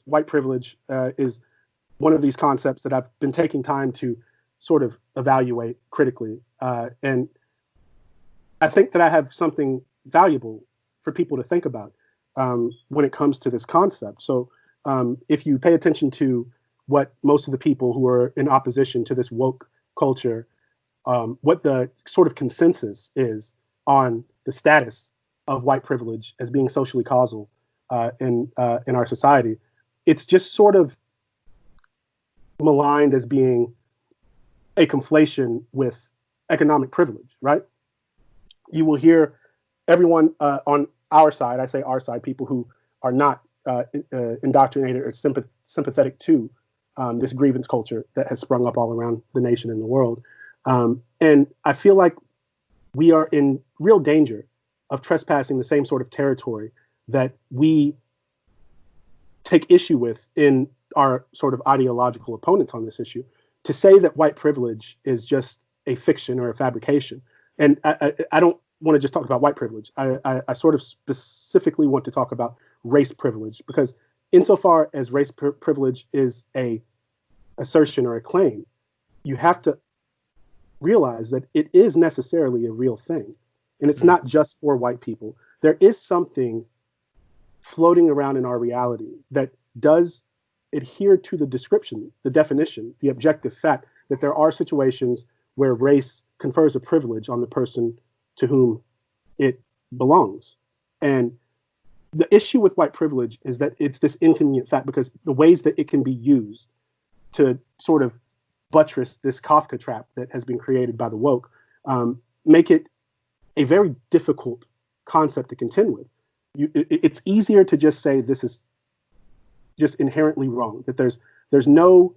white privilege is one of these concepts that I've been taking time to sort of evaluate critically. And I think that I have something valuable for people to think about when it comes to this concept. So if you pay attention to what most of the people who are in opposition to this woke culture, what the sort of consensus is on the status of white privilege as being socially causal in our society, it's just sort of maligned as being a conflation with economic privilege, right? You will hear everyone on our side, I say our side, people who are not indoctrinated or sympathetic to this grievance culture that has sprung up all around the nation and the world. And I feel like we are in real danger of trespassing the same sort of territory that we take issue with in our sort of ideological opponents on this issue. To say that white privilege is just a fiction or a fabrication. And I don't want to just talk about white privilege. I sort of specifically want to talk about race privilege, because insofar as race privilege is a assertion or a claim, you have to realize that it is necessarily a real thing. And it's not just for white people. There is something floating around in our reality that does adhere to the description, the definition, the objective fact that there are situations where race confers a privilege on the person to whom it belongs. And the issue with white privilege is that it's this inconvenient fact, because the ways that it can be used to sort of buttress this Kafka trap that has been created by the woke make it a very difficult concept to contend with. It's easier to just say this is just inherently wrong, that there's no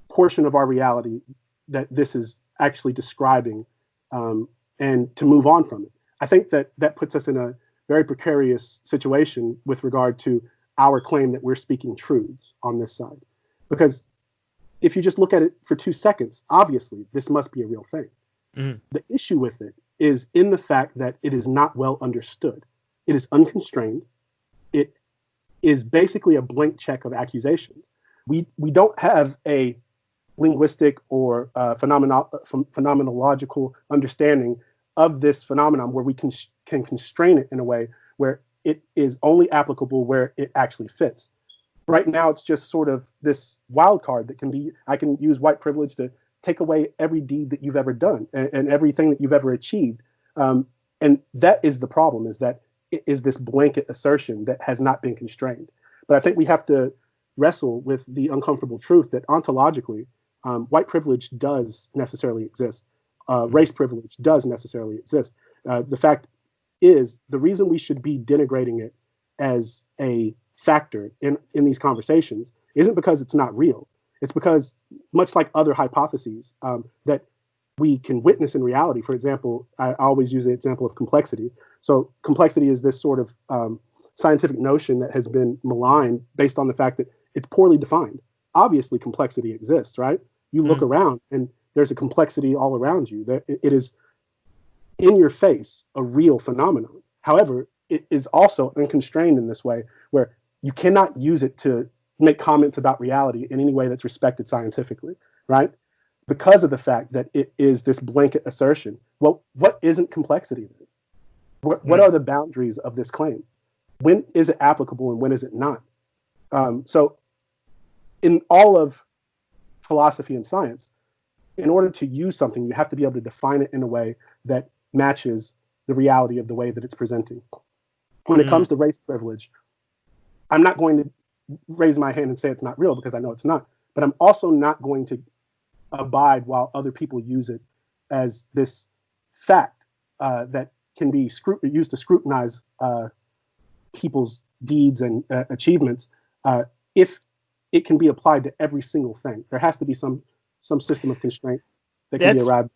portion of our reality that this is actually describing, and to move on from it. I think that that puts us in a very precarious situation with regard to our claim that we're speaking truths on this side. Because if you just look at it for 2 seconds, obviously this must be a real thing. Mm. The issue with it is in the fact that it is not well understood. It is unconstrained. It is basically a blank check of accusations. We don't have a linguistic or phenomenological understanding of this phenomenon where we can constrain it in a way where it is only applicable where it actually fits. Right now, it's just sort of this wild card that can be, I can use white privilege to take away every deed that you've ever done and everything that you've ever achieved. And that is the problem, is that it is this blanket assertion that has not been constrained. But I think we have to wrestle with the uncomfortable truth that ontologically, white privilege does necessarily exist. Race privilege does necessarily exist. The fact is, the reason we should be denigrating it as a factor in these conversations isn't because it's not real. It's because, much like other hypotheses that we can witness in reality, for example, I always use the example of complexity. So complexity is this sort of scientific notion that has been maligned based on the fact that it's poorly defined. Obviously, complexity exists, right? You look around and there's a complexity all around you. That it is in your face, a real phenomenon. However, it is also unconstrained in this way where you cannot use it to make comments about reality in any way that's respected scientifically, right? Because of the fact that it is this blanket assertion. Well, what isn't complexity then? What are the boundaries of this claim? When is it applicable and when is it not? So in all of philosophy and science, in order to use something, you have to be able to define it in a way that matches the reality of the way that it's presenting. When it comes to race privilege, I'm not going to raise my hand and say it's not real because I know it's not, but I'm also not going to abide while other people use it as this fact that can be used to scrutinize people's deeds and achievements if it can be applied to every single thing. There has to be some system of constraint that can be arrived.